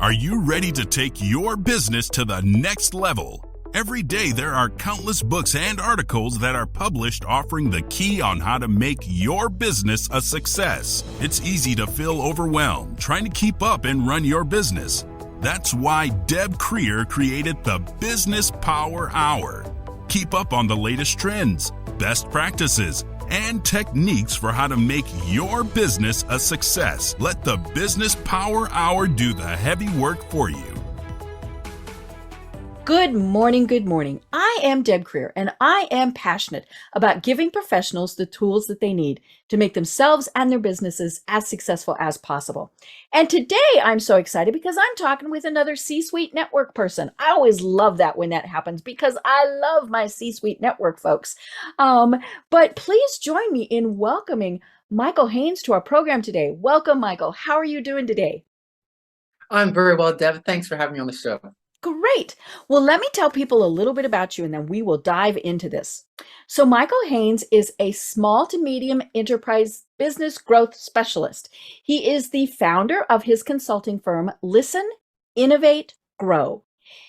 Are you ready to take your business to the next level? Every day there are countless books and articles that are published offering the key on how to make your business a success. It's easy to feel overwhelmed trying to keep up and run your business. That's why Deb Creer created the Business Power Hour. Keep up on the latest trends, best practices, and techniques for how to make your business a success. Let the Business Power Hour do the heavy work for you. Good morning, good morning. I am Deb Creer, and I am passionate about giving professionals the tools that they need to make themselves and their businesses as successful as possible. And today I'm so excited because I'm talking with another C-suite network person. I always love that when that happens because I love my C-suite network folks. But please join me in welcoming Michael Haynes to our program today. Welcome, Michael. How are you doing today? I'm very well, Deb. Thanks for having me on the show. Great. Well, let me tell people a little bit about you and then we will dive into this. So Michael Haynes is a small to medium enterprise business growth specialist. He is the founder of his consulting firm, Listen, Innovate, Grow.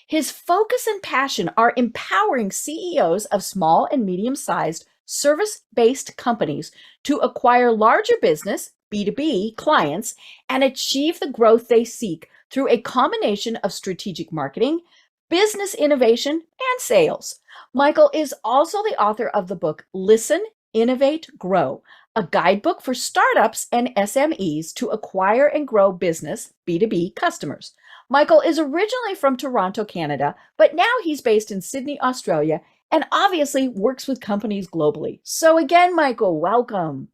His focus and passion are empowering CEOs of small and medium-sized service-based companies to acquire larger business, B2B clients, and achieve the growth they seek through a combination of strategic marketing, business innovation, and sales. Michael is also the author of the book, Listen, Innovate, Grow, a guidebook for startups and SMEs to acquire and grow business, B2B customers. Michael is originally from Toronto, Canada, but now he's based in Sydney, Australia, and obviously works with companies globally. So again, Michael, welcome.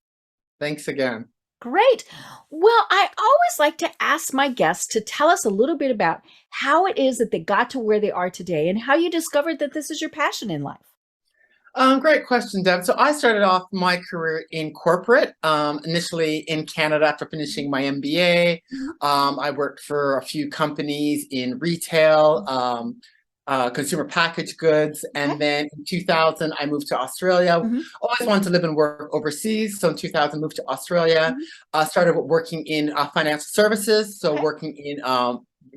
Thanks again. Great. Well, I always like to ask my guests to tell us a little bit about how it is that they got to where they are today and how you discovered that this is your passion in life. Great question, Deb. So I started off my career in corporate, initially in Canada after finishing my MBA. I worked for a few companies in retail, consumer packaged goods. And then in 2000, I moved to Australia. Always wanted to live and work overseas. So in 2000, moved to Australia, started working in financial services. So working in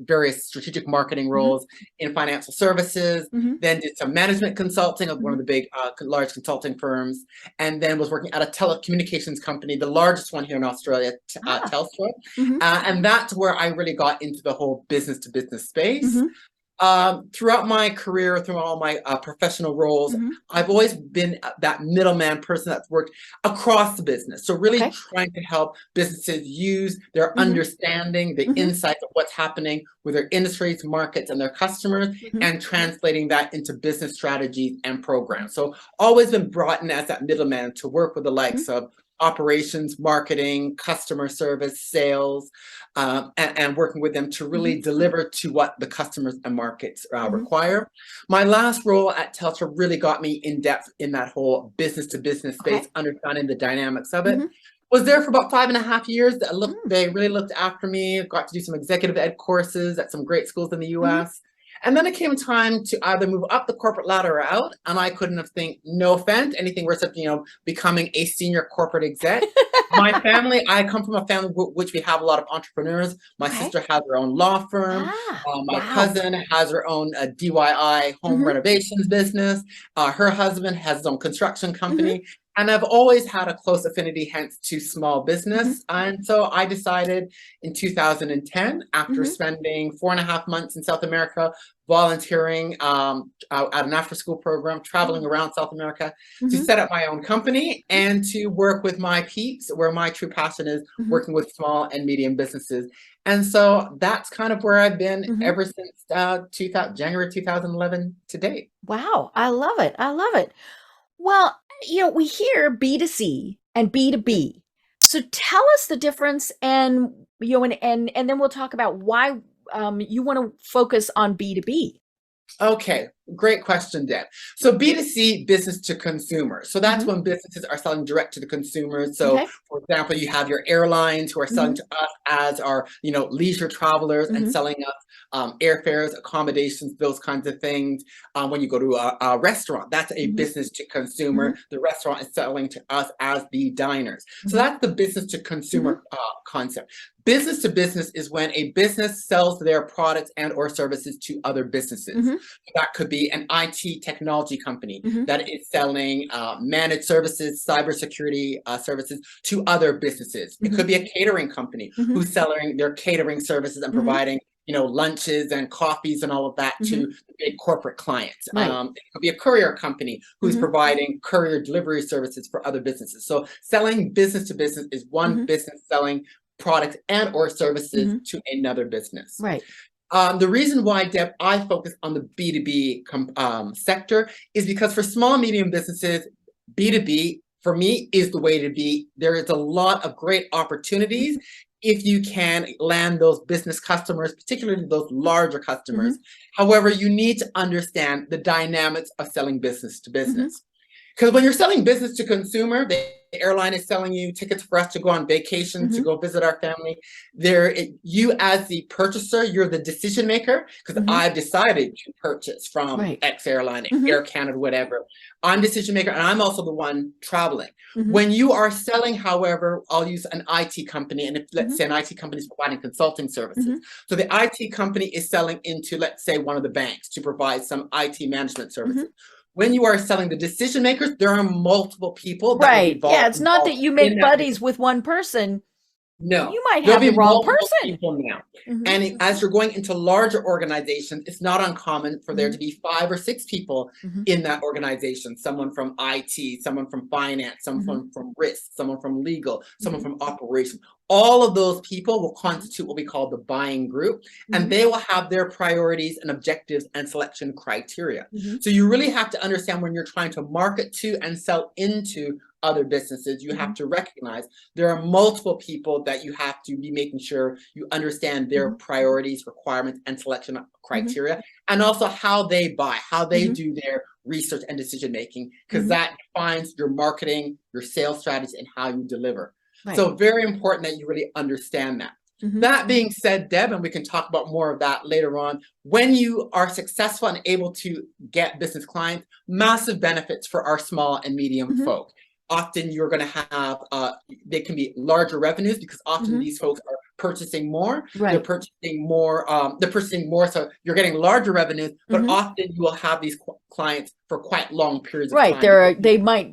various strategic marketing roles in financial services, then did some management consulting of one of the big, large consulting firms, and then was working at a telecommunications company, the largest one here in Australia, Telstra. And that's where I really got into the whole business to business space. Throughout my career, through all my professional roles, I've always been that middleman person that's worked across the business. So really trying to help businesses use their understanding, the insights of what's happening with their industries, markets, and their customers, and translating that into business strategies and programs. So always been brought in as that middleman to work with the likes of operations, marketing, customer service, sales, and working with them to really deliver to what the customers and markets require. My last role at Telstra really got me in depth in that whole business to business space, understanding the dynamics of it. Was there for about 5.5 years. They really looked after me, got to do some executive ed courses at some great schools in the US. And then it came time to either move up the corporate ladder or out. And I couldn't have think, no offense, anything worse than, becoming a senior corporate exec. My family, I come from a family which we have a lot of entrepreneurs. My sister has her own law firm. My cousin has her own DIY home renovations business. Her husband has his own construction company. And I've always had a close affinity, hence, to small business. And so I decided in 2010, after spending 4.5 months in South America, volunteering at an after-school program, traveling around South America, to set up my own company and to work with my peeps, where my true passion is working with small and medium businesses. And so that's kind of where I've been ever since January 2011 to date. Wow, I love it. I love it. Well, we hear B2C and B2B. So tell us the difference and then we'll talk about why you want to focus on B2B. Okay. Great question, Deb. So B2C, business to consumer. So that's Mhm. when businesses are selling direct to the consumer. So Okay. for example, you have your airlines who are selling Mhm. to us as our, leisure travelers and Mhm. selling us airfares, accommodations, those kinds of things. When you go to a restaurant, that's a Mhm. business to consumer. Mhm. The restaurant is selling to us as the diners. So Mhm. that's the business to Mhm. consumer concept. Business to business is when a business sells their products and or services to other businesses. Mhm. That could be an IT technology company Mhm. that is selling managed services, cybersecurity services to other businesses. It could Mhm. be a catering company Mhm. who's selling their catering services and Mhm. providing, lunches and coffees and all of that Mhm. to big corporate clients. Right. It could be a courier company who's Mhm. providing courier delivery services for other businesses. So selling business to business is one Mhm. business selling products and or services Mhm. to another business. Right. The reason why, Deb, I focus on the B2B sector is because for small and medium businesses, B2B for me is the way to be. There is a lot of great opportunities Mhm. if you can land those business customers, particularly those larger customers. Mhm. However, you need to understand the dynamics of selling business to Mhm. business. Because when you're selling business to consumer, the airline is selling you tickets for us to go on vacation, to Mhm. go visit our family. You as the purchaser, you're the decision maker because Mhm. I've decided to purchase from Right. X airline, Mhm. Air Canada, whatever. I'm decision maker, and I'm also the one traveling. Mhm. When you are selling, however, I'll use an IT company, and if let's Mhm. say an IT company is providing consulting services, Mhm. so the IT company is selling into, let's say, one of the banks to provide some IT management services. Mhm. When you are selling the decision makers, there are multiple people that will be Right. Yeah, it's not that involved you in make that. buddies with one person. No, You might there'll have the be wrong multiple person. people now. Mhm. And as you're going into larger organizations, it's not uncommon for there Mhm. to be 5 or 6 people Mhm. in that organization. Someone from IT, someone from finance, someone Mhm. from risk, someone from legal, someone Mhm. from operation. All of those people will Mhm. constitute what we call the buying group, and Mhm. they will have their priorities and objectives and selection criteria. Mhm. So you really have to understand when you're trying to market to and sell into other businesses, you have Mhm. to recognize there are multiple people that you have to be making sure you understand their Mhm. priorities, requirements, and selection Mhm. criteria, and also how they buy, how they Mhm. do their research and decision making, because Mhm. that defines your marketing, your sales strategy, and how you deliver. Right. So very important that you really understand that. Mhm. That being said, Deb, and we can talk about more of that later on, when you are successful and able to get business clients, massive benefits for our small and medium Mhm. folk. Often you're going to have, they can be larger revenues because often Mhm. these folks are purchasing more. Right. They're purchasing more, so you're getting larger revenues, but Mhm. often you will have these clients for quite long periods of Right. time. Because They might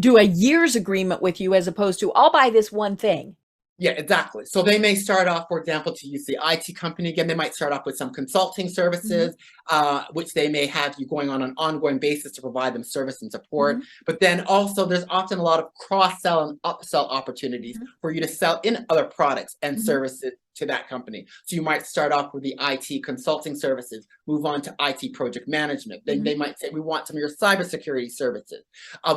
do a year's agreement with you as opposed to I'll buy this one thing. Yeah, exactly. So they may start off, for example, to use the IT company again, they might start off with some consulting Mhm. services, which they may have you going on an ongoing basis to provide them service and support. Mhm. But then also, there's often a lot of cross-sell and upsell opportunities Mhm. for you to sell in other products and Mhm. services to that company. So you might start off with the IT consulting services, move on to IT project management. Then Mhm. they might say, we want some of your cybersecurity services.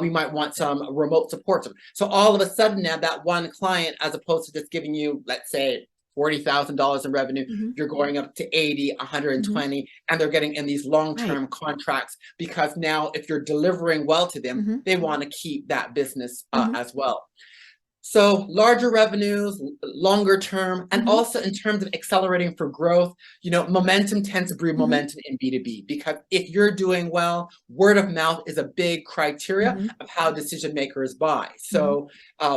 We might want some remote support. So all of a sudden now that one client, as opposed to just giving you, let's say, $40,000 in revenue, Mhm. you're going up to 80, Mhm. 120, and they're getting in these Right. long-term contracts because now if you're delivering well to them, Mhm. they want to keep that business Mhm. as well. So larger revenues, longer term, and Mhm. also in terms of accelerating for growth, momentum tends to breed Mhm. momentum in B2B because if you're doing well, word of mouth is a big criteria Mhm. of how decision makers buy. Mhm. So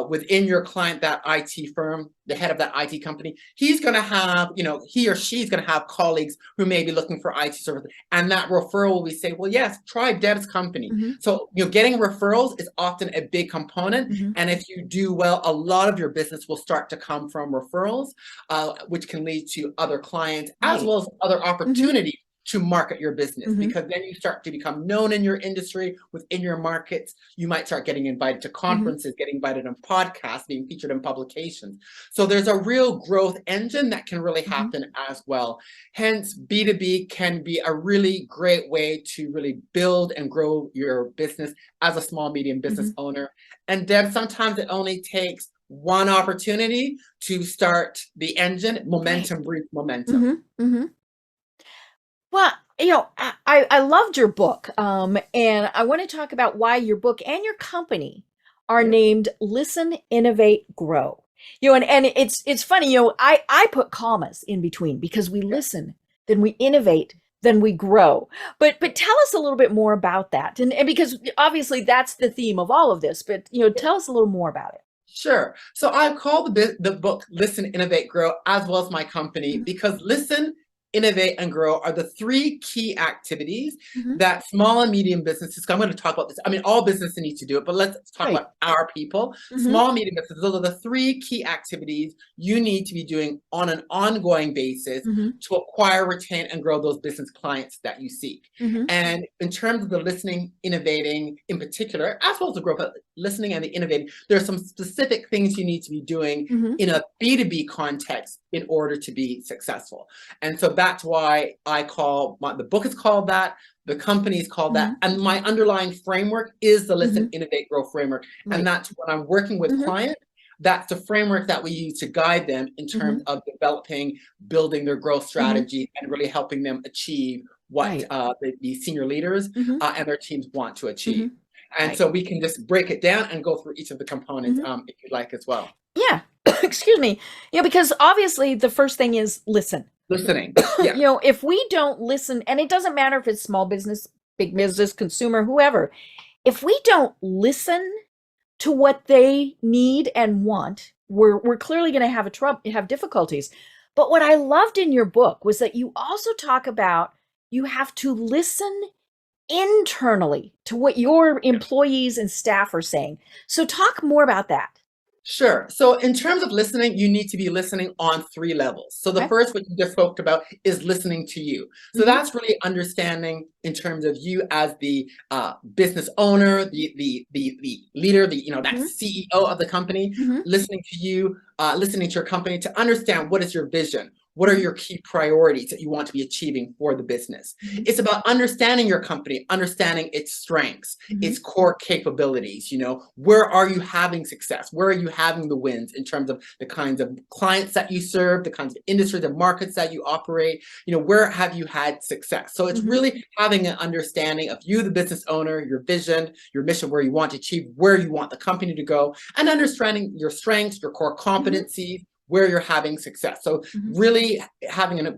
within your client, that IT firm, the head of that IT company, he's going to have, he or she's going to have colleagues who may be looking for IT services. And that referral will be say, well, yes, try Deb's company. Mhm. So, getting referrals is often a big component. Mhm. And if you do well, a lot of your business will start to come from referrals, which can lead to other clients as Right. well as other Mhm. opportunities to market your business, Mhm. because then you start to become known in your industry, within your markets. You might start getting invited to Mhm. conferences, getting invited on podcasts, being featured in publications. So there's a real growth engine that can really Mhm. happen as well. Hence, B2B can be a really great way to really build and grow your business as a small, medium business Mhm. owner. And Deb, sometimes it only takes one opportunity to start the engine. Right. Momentum breeds momentum. Mhm. Mhm. Well, I loved your book, and I want to talk about why your book and your company are Yeah. named Listen, Innovate, Grow. And it's funny, I put commas in between because we listen, then we innovate, then we grow. But tell us a little bit more about that, and because obviously that's the theme of all of this. But tell us a little more about it. Sure. So I call the book Listen, Innovate, Grow, as well as my company, because listen, innovate, and grow are the three key activities Mhm. that small and medium businesses, I'm going to talk about this. I mean, all businesses need to do it, but let's talk Right. about our people. Mhm. Small, medium businesses, those are the three key activities you need to be doing on an ongoing basis Mhm. to acquire, retain, and grow those business clients that you seek. Mhm. And in terms of the listening, innovating in particular, as well as the growth, but listening and the innovating, there are some specific things you need to be doing Mhm. in a B2B context in order to be successful. And so that's why the book is called that, the company is called that, Mhm. and my underlying framework is the Listen, Mhm. Innovate, Grow framework. Right. And that's when I'm working with Mhm. clients, that's the framework that we use to guide them in terms Mhm. of developing, building their growth Mhm. strategy, and really helping them achieve what Right. the senior leaders Mhm. and their teams want to achieve. Mhm. And Right. so we can just break it down and go through each of the components Mhm. if you'd like as well. Yeah. Excuse me. Because obviously the first thing is listen. Listening. Yeah. If we don't listen, and it doesn't matter if it's small business, big business, consumer, whoever, if we don't listen to what they need and want, we're clearly going to have difficulties. But what I loved in your book was that you also talk about you have to listen internally to what your employees and staff are saying. So talk more about that. Sure. So in terms of listening, you need to be listening on three levels. So the Okay. first, what you just spoke about, is listening to you. So Mhm. that's really understanding in terms of you as the business owner, the leader, that Mhm. CEO of the company, Mhm. listening to you, listening to your company to understand what is your vision. What are Mhm. your key priorities that you want to be achieving for the business? Mhm. It's about understanding your company, understanding its strengths, its Mhm. core capabilities. Where are you having success? Where are you having the wins in terms of the kinds of clients that you serve, the kinds of industries and markets that you operate? Where have you had success? So it's Mhm. really having an understanding of you, the business owner, your vision, your mission, where you want to achieve, where you want the company to go, and understanding your strengths, your core Mhm. competencies, where you're having success. So Mhm. really having a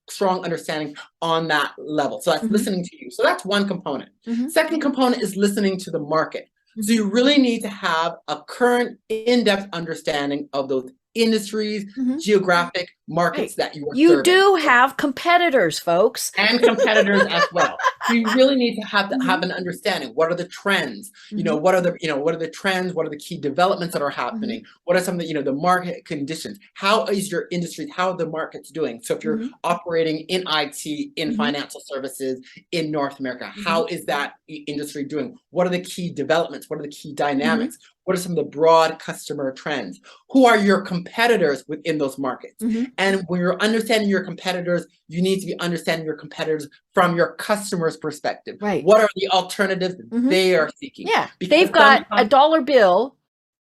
strong understanding on that level. So that's Mhm. listening to you. So that's one component. Mhm. Second component is listening to the market. So Mhm. you really need to have a current in-depth understanding of those industries, Mhm. geographic markets Right. that you are You serving. do have competitors, folks. And competitors as well. So you really need to have Mhm. an understanding. What are the trends? Mhm. What are the trends? What are the key developments that are Mhm. happening? What are some of the market conditions? How is your industry? How are the markets doing? So if you're Mhm. operating in IT, in Mhm. financial services, in North America, how Mhm. is that industry doing? What are the key developments? What are the key Mhm. dynamics? What are some of the broad customer trends? Who are your competitors within those markets? Mhm. And when you're understanding your competitors, you need to be understanding your competitors from your customer's perspective. Right. What are the alternatives that Mhm. they are seeking? Yeah. Because They've got a sometimes, dollar bill.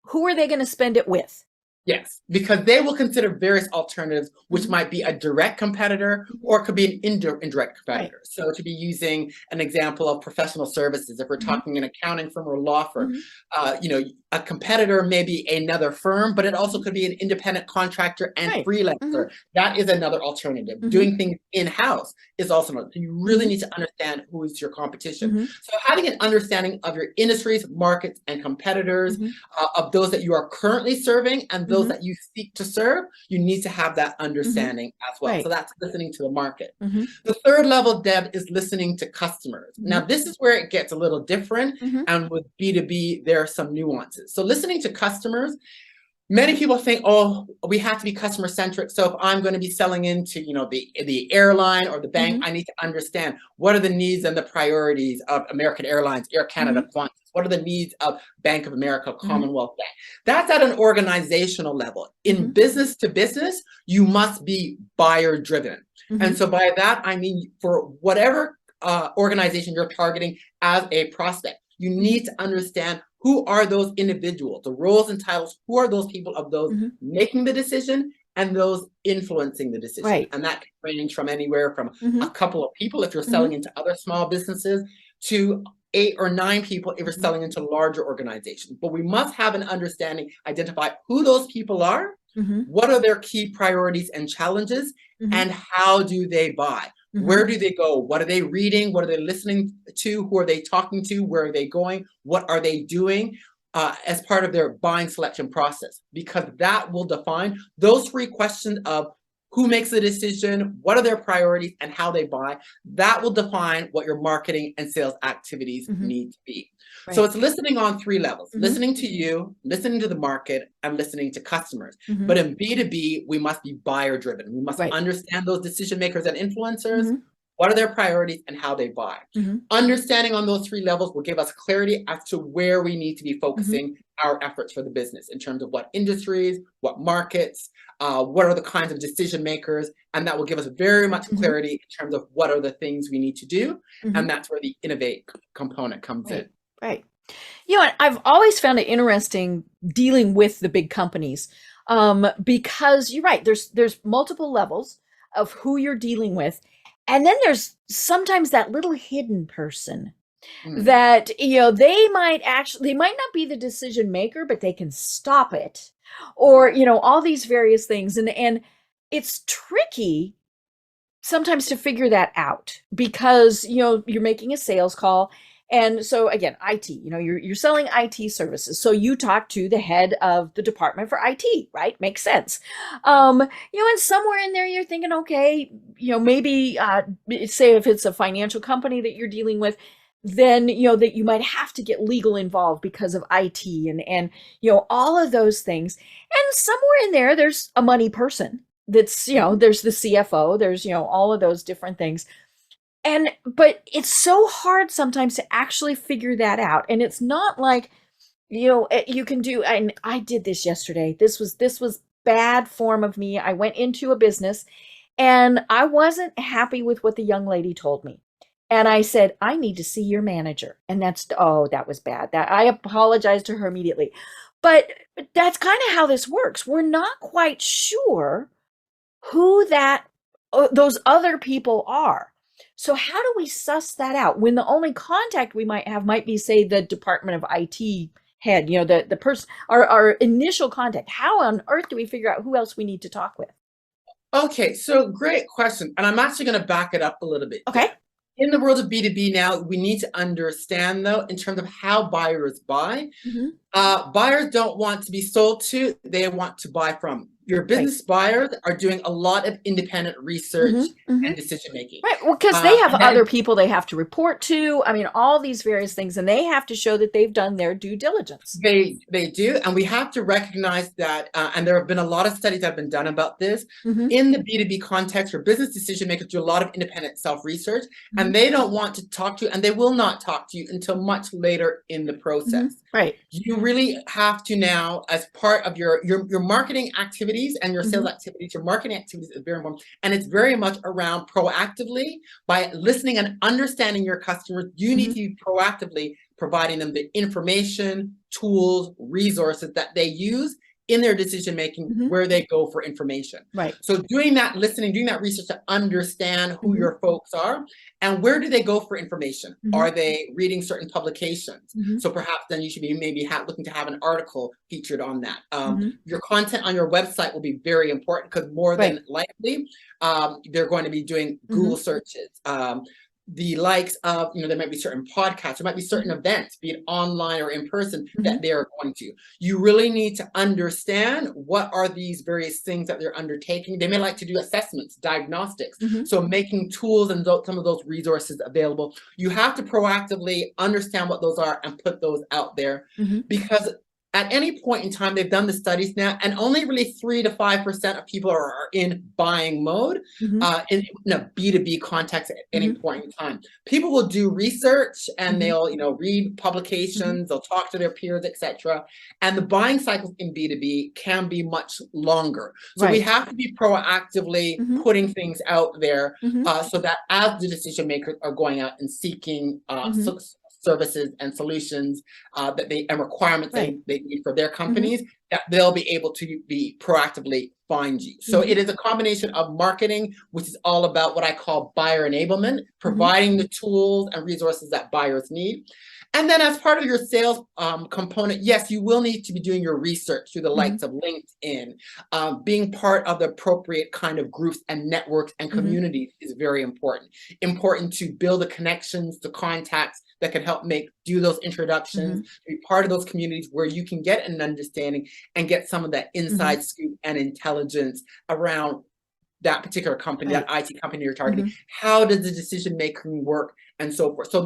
Who are they going to spend it with? yes, because they will consider various alternatives, which Mhm. might be a direct competitor Mhm. or it could be an indirect Right. competitor. So to be using an example of professional services, if we're Mhm. talking an accounting firm or law firm, Mhm. a competitor may be another firm, but it also Mhm. could be an independent contractor and Right. freelancer. Mhm. That is another alternative. Mhm. Doing things in-house is also another. So you really Mhm. need to understand who is your competition. Mhm. So having an understanding of your industries, markets, and competitors, Mhm. of those that you are currently serving and those Mhm. that you seek to serve, you need to have that Mhm. understanding as well. So Right. that's listening to the market. Mhm. The third level, Deb, is listening to customers. Now, Mhm. this is where it gets a little different. Mhm. And with B2B, there are some nuances. So listening to customers, many people think, oh, we have to be customer centric. So if I'm going to be selling into, the airline or the bank, Mhm. I need to understand what are the needs and the priorities of American Airlines, Air Canada, Mhm. Qantas. What are the needs of Bank of America, Mhm. Commonwealth Bank? That's at an organizational level. In Mhm. business to business, you must be buyer driven. And Mhm. so by that, I mean, for whatever organization you're targeting as a prospect, you Mhm. need to understand who are those individuals, the roles and titles, who are those people of those Mhm. making the decision and those influencing the decision. Right. And that can range from anywhere from a couple of people if you're Mhm. selling into other small businesses to 8 or 9 people if you're Mhm. selling into larger organizations. But we must have an understanding, identify who those people are, Mhm. what are their key priorities and challenges, Mhm. and how do they buy? Mhm. Where do they go? What are they reading? What are they listening to? Who are they talking to? Where are they going? What are they doing as part of their buying selection process? Because that will define those 3 questions of who makes the decision, what are their priorities, and how they buy. That will define what your marketing and sales activities Mhm. need to be. So Right. it's listening on 3 levels, Mhm. listening to you, listening to the market, and listening to customers. Mhm. But in B2B, we must be buyer driven. We must Right. understand those decision makers and influencers, Mhm. what are their priorities, and how they buy. Mhm. Understanding on those 3 levels will give us clarity as to where we need to be Mhm. focusing our efforts for the business in terms of what industries, what markets, what are the kinds of decision makers, and that will give us very much Mhm. clarity in terms of what are the things we need to do, Mhm. and that's where the innovate component comes Right. in. Right. You know, and I've always found it interesting dealing with the big companies, because you're right. There's multiple levels of who you're dealing with, and then there's sometimes that little hidden person Mm. that they might not be the decision maker, but they can stop it, or all these various things, and it's tricky sometimes to figure that out because you're making a sales call. And so again, IT, you're selling IT services, so you talk to the head of the department for IT, right? Makes sense. And somewhere in there you're thinking, okay, maybe say if it's a financial company that you're dealing with, then that you might have to get legal involved because of IT and all of those things. And somewhere in there there's a money person that's there's the CFO, there's all of those different things. But it's so hard sometimes to actually figure that out. And it's not like you can do, and I did this yesterday. This was bad form of me. I went into a business and I wasn't happy with what the young lady told me. And I said, I need to see your manager. And that was bad. That I apologized to her immediately. But that's kind of how this works. We're not quite sure who those other people are. So how do we suss that out when the only contact we might have might be, say, the Department of IT head, the person, our initial contact? How on earth do we figure out who else we need to talk with? Okay, so great question. And I'm actually going to back it up a little bit. Okay. In the world of B2B now, we need to understand, though, in terms of how buyers buy. Buyers don't want to be sold to, they want to buy from. Your Right. business buyers are doing a lot of independent research Mhm. and decision making. Right. Well, because they have And that other is people they have to report to. I mean, all these various things, and they have to show that they've done their due diligence. They do, and we have to recognize that, and there have been a lot of studies that have been done about this. Mhm. In the B2B context, where business decision makers do a lot of independent self-research, Mhm. and they don't want to talk to you, and they will not talk to you until much later in the process. Right. You really have to now, as part of your marketing activities and your sales activities, your marketing activities is very important, and it's very much around proactively by listening and understanding your customers. You need to be proactively providing them the information, tools, resources that they use in their decision making, where they go for information. Right. So doing that listening, doing that research to understand who your folks are and where do they go for information. Are they reading certain publications? So perhaps then you should be maybe looking to have an article featured on that. Your content on your website will be very important because more than likely they're going to be doing Google searches. The likes of, there might be certain podcasts, there might be certain events, be it online or in person, that they're going to. You really need to understand what are these various things that they're undertaking. They may like to do assessments, diagnostics. So making tools and some of those resources available. You have to proactively understand what those are and put those out there because at any point in time, they've done the studies now, and only really 3 to 5% of people are in buying mode in a B2B context at any point in time. People will do research and they'll, read publications, they'll talk to their peers, etc. And the buying cycles in B2B can be much longer. So we have to be proactively putting things out there so that as the decision makers are going out and seeking services and solutions that and requirements Right. they need for their companies, that they'll be able to be proactively find you. So it is a combination of marketing, which is all about what I call buyer enablement, providing the tools and resources that buyers need. And then as part of your sales component, yes, you will need to be doing your research through the likes of LinkedIn. Being part of the appropriate kind of groups and networks and communities is very important. Important to build the connections, the contacts that can help do those introductions, be part of those communities where you can get an understanding and get some of that inside scoop and intelligence around that particular company, that IT company you're targeting. How does the decision making work and so forth? So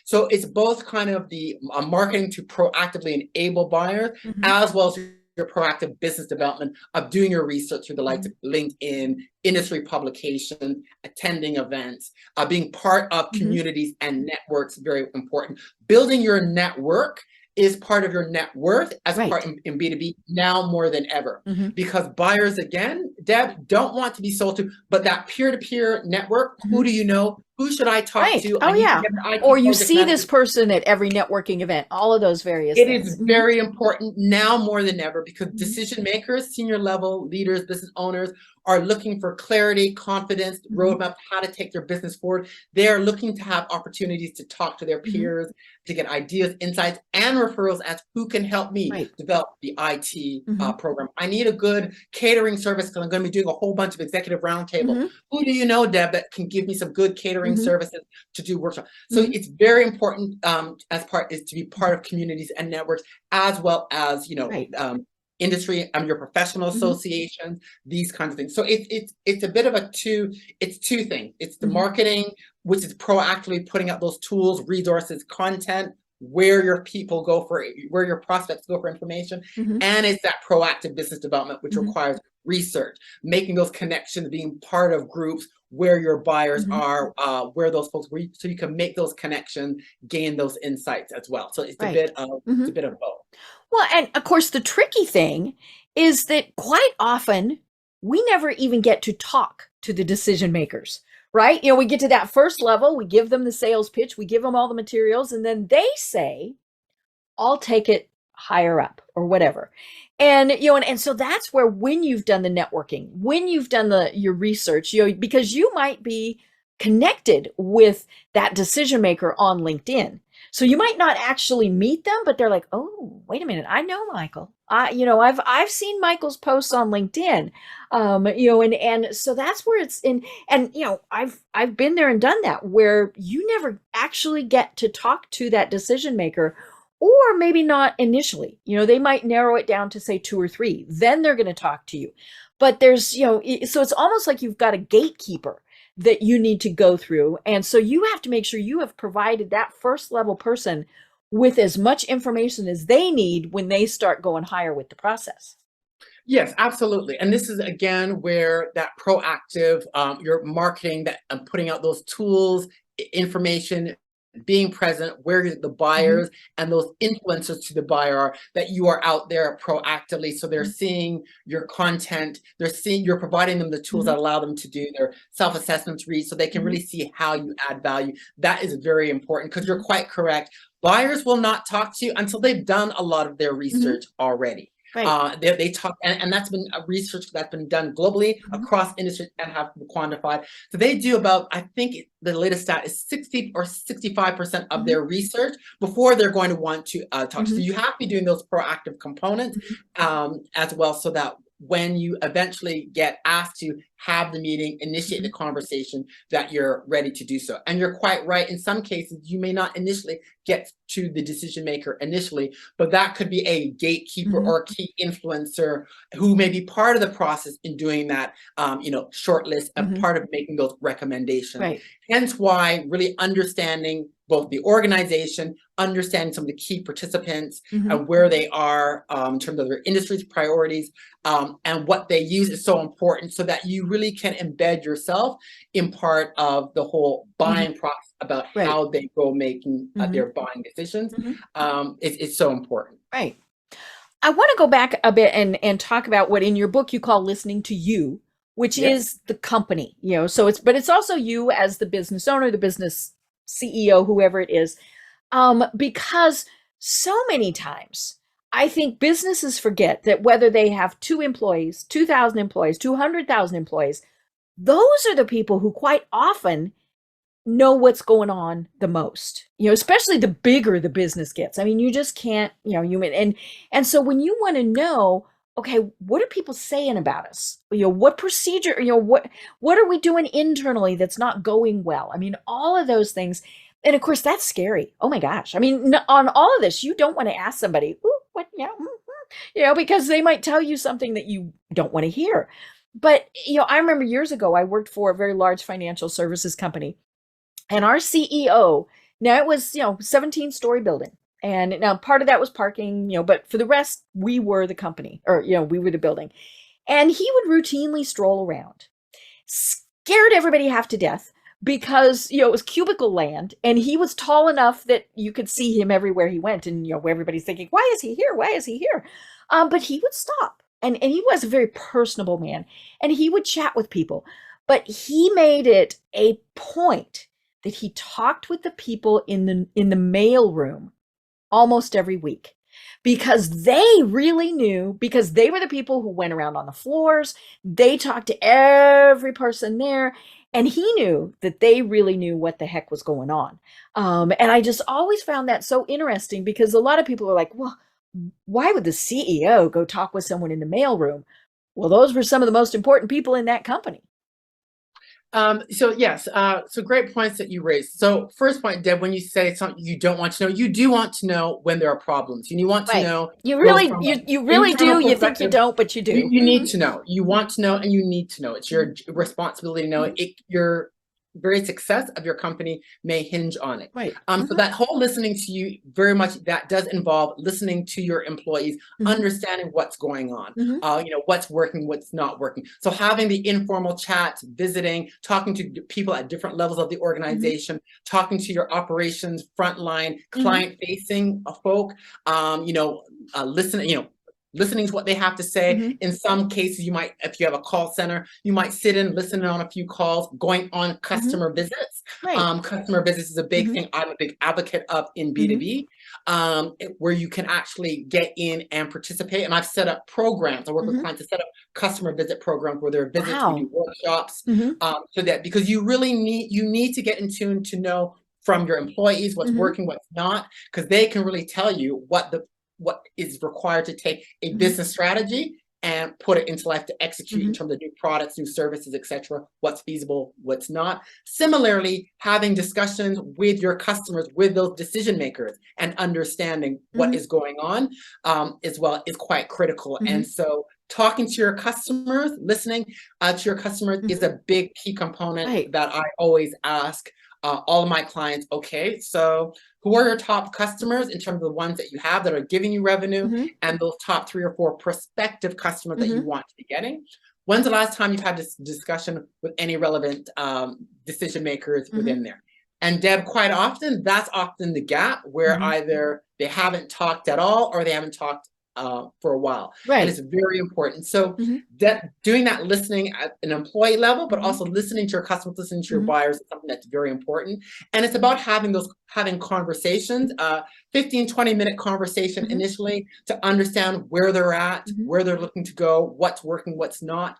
so it's both kind of the marketing to proactively enable buyers, as well as your proactive business development of doing your research through the likes of LinkedIn, industry publications, attending events, being part of communities and networks, very important. Building your network is part of your net worth as part in B2B now more than ever. Because buyers, again, Deb, don't want to be sold to, but that peer-to-peer network, who do you know? Who should I talk to? Oh, yeah. Or you see this person at every networking event, all of those various things. It is very important now more than ever, because decision makers, senior level leaders, business owners are looking for clarity, confidence, roadmap, how to take their business forward. They are looking to have opportunities to talk to their peers, to get ideas, insights, and referrals as who can help me develop the IT program. I need a good catering service because I'm going to be doing a whole bunch of executive roundtable. Who do you know, Deb, that can give me some good catering services to do workshops? So it's very important is to be part of communities and networks, as well as, industry, your professional associations, these kinds of things. So it's a bit of two things. It's the marketing, which is proactively putting out those tools, resources, content, where your people go where your prospects go for information. And it's that proactive business development, which requires research, making those connections, being part of groups where your buyers are, where those folks were, so you can make those connections, gain those insights as well. So it's a bit of both. Well, and of course, the tricky thing is that quite often we never even get to talk to the decision makers, right? We get to that first level, we give them the sales pitch, we give them all the materials, and then they say, I'll take it higher up or whatever. And, and so that's where, when you've done the networking, when you've done your research, because you might be connected with that decision maker on LinkedIn. So you might not actually meet them, but they're like, oh, wait a minute, I know Michael. I've seen Michael's posts on LinkedIn. And so that's where it's in. And I've been there and done that, where you never actually get to talk to that decision maker, or maybe not initially. They might narrow it down to say 2 or 3. Then they're going to talk to you. But there's, so it's almost like you've got a gatekeeper that you need to go through. And so you have to make sure you have provided that first level person with as much information as they need when they start going higher with the process. Yes, absolutely. And this is, again, where that proactive, your marketing, that putting out those tools, information, being present where the buyers and those influencers to the buyer are, that you are out there proactively. So they're seeing your content, you're providing them the tools that allow them to do their self-assessments, read, so they can really see how you add value. That is very important, because you're quite correct. Buyers will not talk to you until they've done a lot of their research already. They talk, and that's been a research that's been done globally across industries and have been quantified. So they do about, I think the latest stat is 60 or 65% of their research before they're going to want to talk. So you have to be doing those proactive components as well, so that when you eventually get asked to have the meeting, initiate the conversation, that you're ready to do so. And you're quite right. In some cases, you may not initially get to the decision maker initially, but that could be a gatekeeper or a key influencer who may be part of the process in doing that, shortlist and part of making those recommendations. Hence why really understanding both the organization, understanding some of the key participants and where they are in terms of their industry's priorities, and what they use is so important, so that you really can embed yourself in part of the whole buying process about how they go making their buying decisions. It's so important. Right. I want to go back a bit and talk about what in your book you call listening to you, which is the company, so it's also you as the business owner, the business CEO, whoever it is. Because so many times I think businesses forget that whether they have 2 employees, 2,000 employees, 200,000 employees, those are the people who quite often know what's going on the most, especially the bigger the business gets. I mean, you just can't, and so when you want to know, okay, what are people saying about us? What procedure, what are we doing internally that's not going well? I mean, all of those things. And of course, that's scary. Oh my gosh. I mean, on all of this, you don't want to ask somebody, ooh, what, because they might tell you something that you don't want to hear. But, I remember years ago, I worked for a very large financial services company. And our CEO, now it was, 17-story building. And now part of that was parking, but for the rest, we were the company, or, we were the building. And he would routinely stroll around, scared everybody half to death because, it was cubicle land and he was tall enough that you could see him everywhere he went. And, where everybody's thinking, why is he here? Why is he here? But he would stop. And he was a very personable man and he would chat with people, but he made it a point that he talked with the people in the mail room almost every week because they really knew, because they were the people who went around on the floors. They talked to every person there, and he knew that they really knew what the heck was going on. And I just always found that so interesting because a lot of people are like, well, why would the CEO go talk with someone in the mail room? Well, those were some of the most important people in that company. So yes, so great points that you raised. So first point, Deb, when you say something you don't want to know, you do want to know when there are problems, and you want to know. You really, you really do. You think you don't, but you do. You need to know. You want to know, and you need to know. It's your responsibility to know. Your very success of your company may hinge on it. Right. So that whole listening to you, very much that does involve listening to your employees, understanding what's going on, what's working, what's not working. So having the informal chats, visiting, talking to people at different levels of the organization, talking to your operations, frontline, client-facing folk, listening to what they have to say. In some cases, you might, if you have a call center, you might sit in, listening on a few calls, going on customer visits. Customer visits is a big thing I'm a big advocate of in B2B, where you can actually get in and participate. And I've set up programs. I work with clients to set up customer visit programs where there are visits, we do workshops, so that, because you really need to get in tune to know from your employees what's working, what's not, because they can really tell you what is required to take a business strategy and put it into life to execute in terms of new products, new services, etc. What's feasible, what's not. Similarly, having discussions with your customers, with those decision makers, and understanding what is going on as well is quite critical. And so talking to your customers, listening to your customers is a big key component that I always ask all of my clients. Okay, so who are your top customers in terms of the ones that you have that are giving you revenue, and those top 3 or 4 prospective customers that you want to be getting? When's the last time you've had this discussion with any relevant decision makers within there? And Deb, quite often, that's often the gap where either they haven't talked at all or they haven't talked for a while. And it's very important. So that doing that listening at an employee level, but also listening to your customers, listening to your buyers is something that's very important. And it's about having conversations, 15-20-minute conversation initially to understand where they're at, where they're looking to go, what's working, what's not.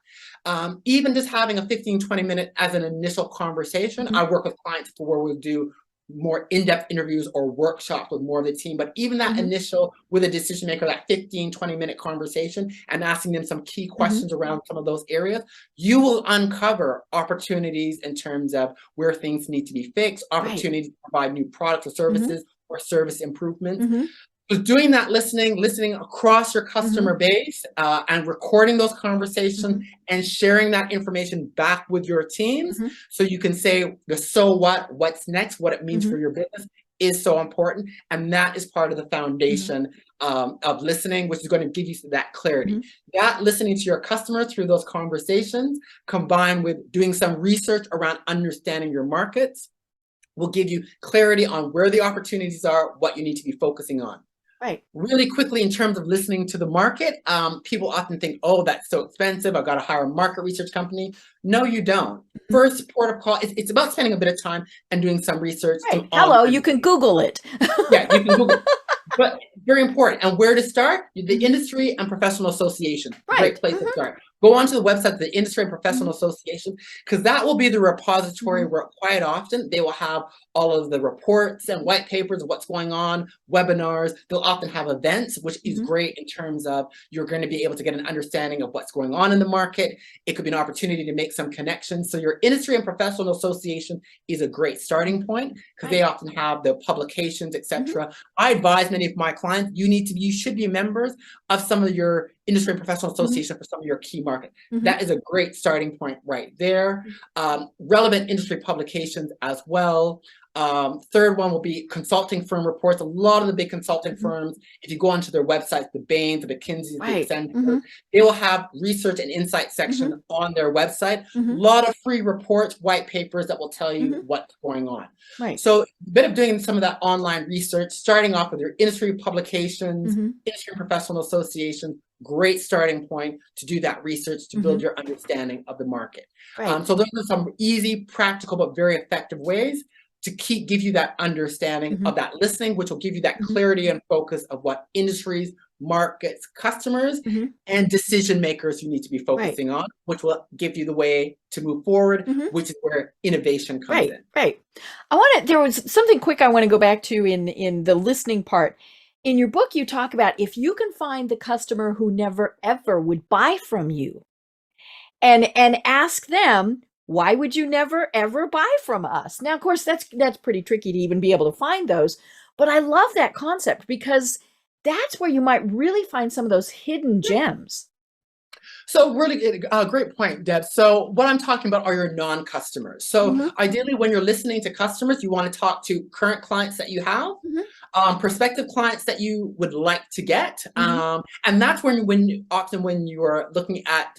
Even just having a 15-20-minute as an initial conversation. I work with clients where we'll do more in-depth interviews or workshops with more of the team, but even that initial with a decision maker, that 15-20-minute conversation and asking them some key questions around some of those areas, you will uncover opportunities in terms of where things need to be fixed, opportunities to provide new products or services or service improvements. So doing that listening across your customer base and recording those conversations and sharing that information back with your teams so you can say the so what's next, what it means for your business is so important. And that is part of the foundation of listening, which is going to give you that clarity. That listening to your customer through those conversations combined with doing some research around understanding your markets will give you clarity on where the opportunities are, what you need to be focusing on. Right. Really quickly, in terms of listening to the market, people often think, oh, that's so expensive. I've got to hire a market research company. No, you don't. First port of call, it's about spending a bit of time and doing some research. Right. Some Hello, online you can Google it. Yeah, you can Google. But very important. And where to start? The Mhm. Industry and Professional Association. Right. Great place to start. Go onto the website of the Industry and Professional Association, because that will be the repository where quite often they will have all of the reports and white papers of what's going on, webinars. They'll often have events, which is great in terms of you're going to be able to get an understanding of what's going on in the market. It could be an opportunity to make some connections. So your Industry and Professional Association is a great starting point, because they often have the publications, etc. I advise many of my clients, you should be members of some of your Industry and Professional Association for some of your key markets. That is a great starting point right there. Relevant industry publications as well. Third one will be consulting firm reports. A lot of the big consulting firms, if you go onto their websites, the Bains, the McKinseys, the Accenture, they will have research and insight section on their website. A lot of free reports, white papers that will tell you what's going on. Right. So a bit of doing some of that online research, starting off with your industry publications, industry and professional associations, great starting point to do that research to build your understanding of the market. Right. So those are some easy, practical, but very effective ways to give you that understanding of that listening, which will give you that clarity and focus of what industries, markets, customers, and decision makers you need to be focusing on, which will give you the way to move forward, which is where innovation comes in. Right. There was something quick I want to go back to in the listening part. In your book, you talk about if you can find the customer who never ever would buy from you and ask them, why would you never ever buy from us? Now, of course, that's pretty tricky to even be able to find those, but I love that concept because that's where you might really find some of those hidden gems. So really, great point, Deb. So what I'm talking about are your non-customers. So ideally, when you're listening to customers, you want to talk to current clients that you have, prospective clients that you would like to get. And that's often when you are looking at,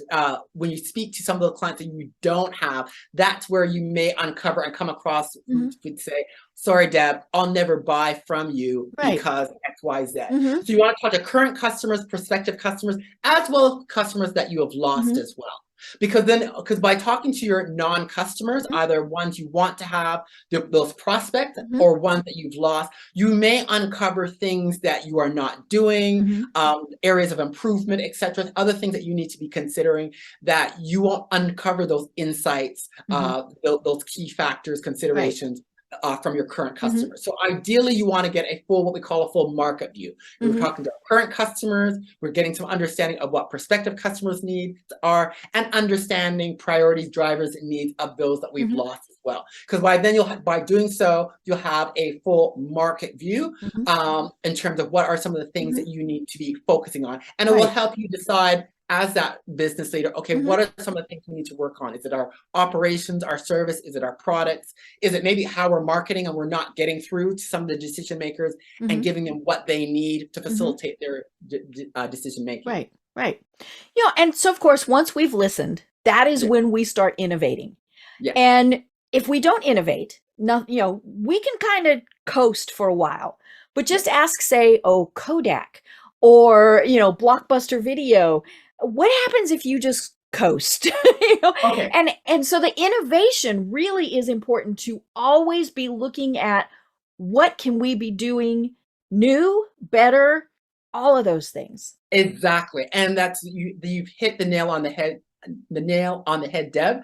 when you speak to some of the clients that you don't have, that's where you may uncover and come across, would say, sorry, Deb, I'll never buy from you because X, Y, Z. So you want to talk to current customers, prospective customers, as well as customers that you have lost as well. Because by talking to your non-customers, either ones you want to have, those prospects, or ones that you've lost, you may uncover things that you are not doing, areas of improvement, etc., other things that you need to be considering that you won't uncover those insights, those key factors, considerations. From your current customers. So ideally, you want to get what we call a full market view. We're talking to our current customers, we're getting some understanding of what prospective customers' needs are, and understanding priorities, drivers, and needs of those that we've lost as well. Because by doing so, you'll have a full market view in terms of what are some of the things that you need to be focusing on. And it will help you decide, as that business leader, okay, what are some of the things we need to work on? Is it our operations, our service? Is it our products? Is it maybe how we're marketing and we're not getting through to some of the decision makers and giving them what they need to facilitate their decision making? Right. And so of course, once we've listened, that is when we start innovating. And if we don't innovate, we can kind of coast for a while, but just ask, say, Kodak or, Blockbuster Video. What happens if you just coast? And so the innovation really is important to always be looking at what can we be doing new, better, all of those things. Exactly. And you've hit the nail on the head. Deb.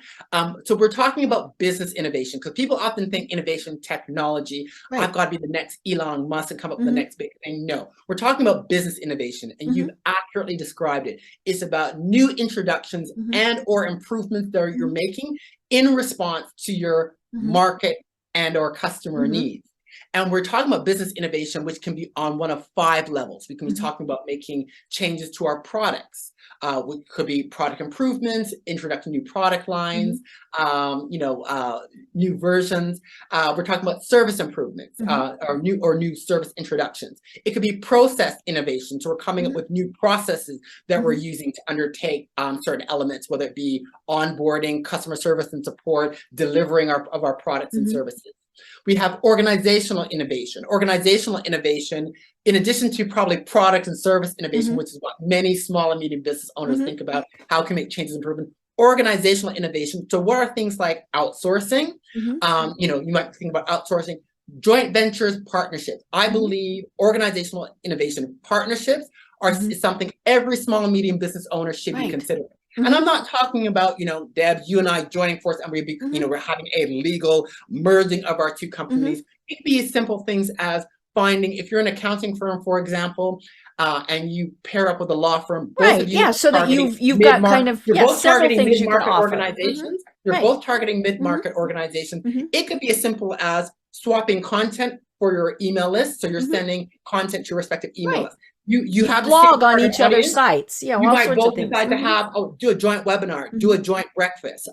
So we're talking about business innovation, because people often think innovation technology, I've got to be the next Elon Musk and come up with the next big thing. No, we're talking about business innovation, and you've accurately described it. It's about new introductions and or improvements that you're making in response to your market and or customer needs. And we're talking about business innovation, which can be on one of 5 levels. We can be talking about making changes to our products. Which could be product improvements, introducing new product lines, new versions. We're talking about service improvements, or new service introductions. It could be process innovation. So we're coming up with new processes that we're using to undertake certain elements, whether it be onboarding, customer service and support, delivering of our products and services. We have organizational innovation. Organizational innovation, in addition to probably product and service innovation, which is what many small and medium business owners think about, how can make changes, improvement. Organizational innovation. So what are things like outsourcing? You might think about outsourcing, joint ventures, partnerships. I believe organizational innovation partnerships is something every small and medium business owner should be considering. And I'm not talking about, Deb, you and I joining forces and we're having a legal merging of our two companies. It could be as simple things as finding, if you're an accounting firm, for example, and you pair up with a law firm, both of you so that you've got kind of several things you can offer. Organizations. You're both targeting mid-market organizations. It could be as simple as swapping content for your email list. So you're sending content to your respective email list. You have blog on each other's sites. You might both decide to have do a joint webinar, do a joint breakfast.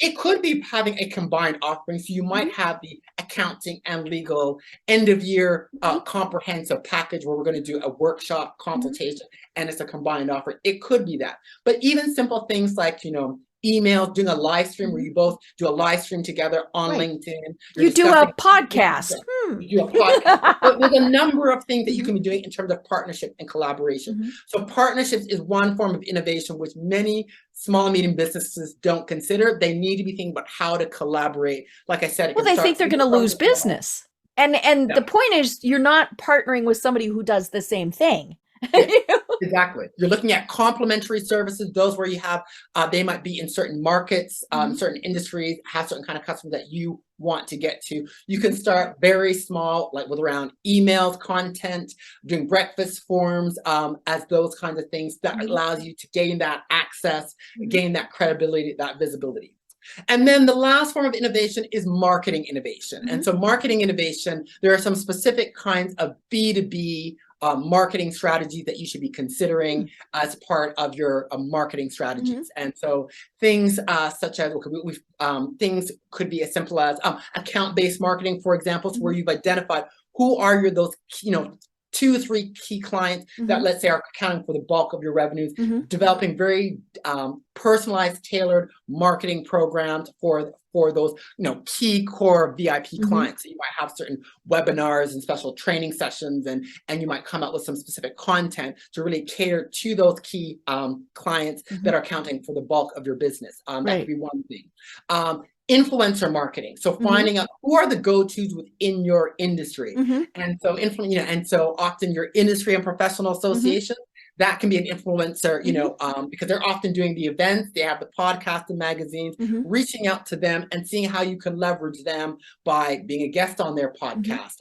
It could be having a combined offering. So you might have the accounting and legal end of year comprehensive package where we're going to do a workshop consultation, and it's a combined offer. It could be that, but even simple things like emails, doing a live stream where you both do a live stream together on LinkedIn. You do a podcast. You do a podcast. But there's a number of things that you can be doing in terms of partnership and collaboration. So partnerships is one form of innovation which many small and medium businesses don't consider. They need to be thinking about how to collaborate. Like I said, they think they're going to lose business. And the point is, you're not partnering with somebody who does the same thing. Exactly. You're looking at complementary services, those where you have, they might be in certain markets, certain industries, have certain kind of customers that you want to get to. You can start very small, like with around emails, content, doing breakfast forms, as those kinds of things that allows you to gain that access, gain that credibility, that visibility. And then the last form of innovation is marketing innovation. And so marketing innovation, there are some specific kinds of B2B marketing strategies that you should be considering as part of your marketing strategies. And so things such as things could be as simple as account-based marketing, for example, so where you've identified who are those 2 or 3 key clients that, let's say, are accounting for the bulk of your revenues, developing very personalized, tailored marketing programs for those, key core VIP clients. So you might have certain webinars and special training sessions, and you might come up with some specific content to really cater to those key clients that are accounting for the bulk of your business. That could be one thing. Influencer marketing. So finding out who are the go-tos within your industry. And so and so often your industry and professional association, that can be an influencer, because they're often doing the events, they have the podcast and magazines, reaching out to them and seeing how you can leverage them by being a guest on their podcast,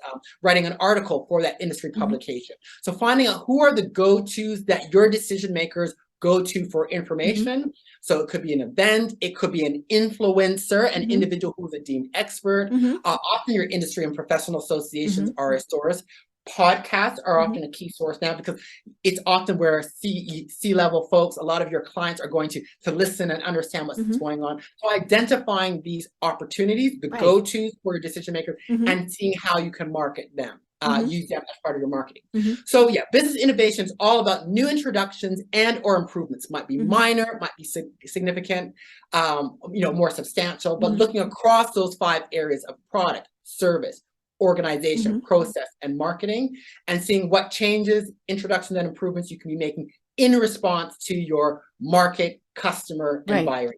writing an article for that industry publication. So finding out who are the go-tos that your decision makers go to for information. So it could be an event, it could be an influencer, an individual who's a deemed expert. Often your industry and professional associations are a source. Podcasts are often a key source now because it's often where C-level folks, a lot of your clients are going to listen and understand what's going on. So identifying these opportunities, the go-tos for your decision makers, and seeing how you can market them. Use them as part of your marketing. So business innovation is all about new introductions and or improvements. Might be minor, might be significant, more substantial, but looking across those 5 areas of product, service, organization, process, and marketing, and seeing what changes, introductions, and improvements you can be making in response to your market, customer, and buyer.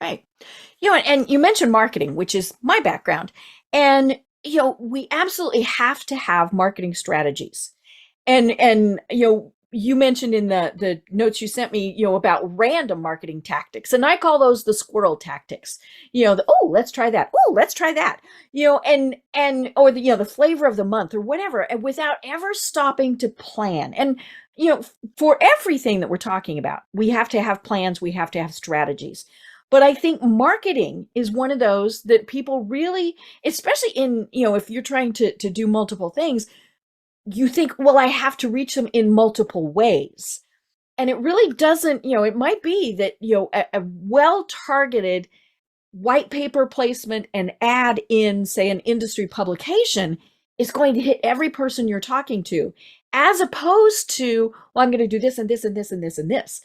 Right. And you mentioned marketing, which is my background. And we absolutely have to have marketing strategies. And you mentioned in the notes you sent me, about random marketing tactics. And I call those the squirrel tactics. Let's try that. Oh, let's try that. Or the flavor of the month or whatever, and without ever stopping to plan. And for everything that we're talking about, we have to have plans, we have to have strategies. But I think marketing is one of those that people really, especially in, if you're trying to do multiple things, you think, well, I have to reach them in multiple ways. And it really doesn't, it might be that, a well-targeted white paper placement and ad in, say, an industry publication is going to hit every person you're talking to, as opposed to, well, I'm going to do this and this and this and this and this.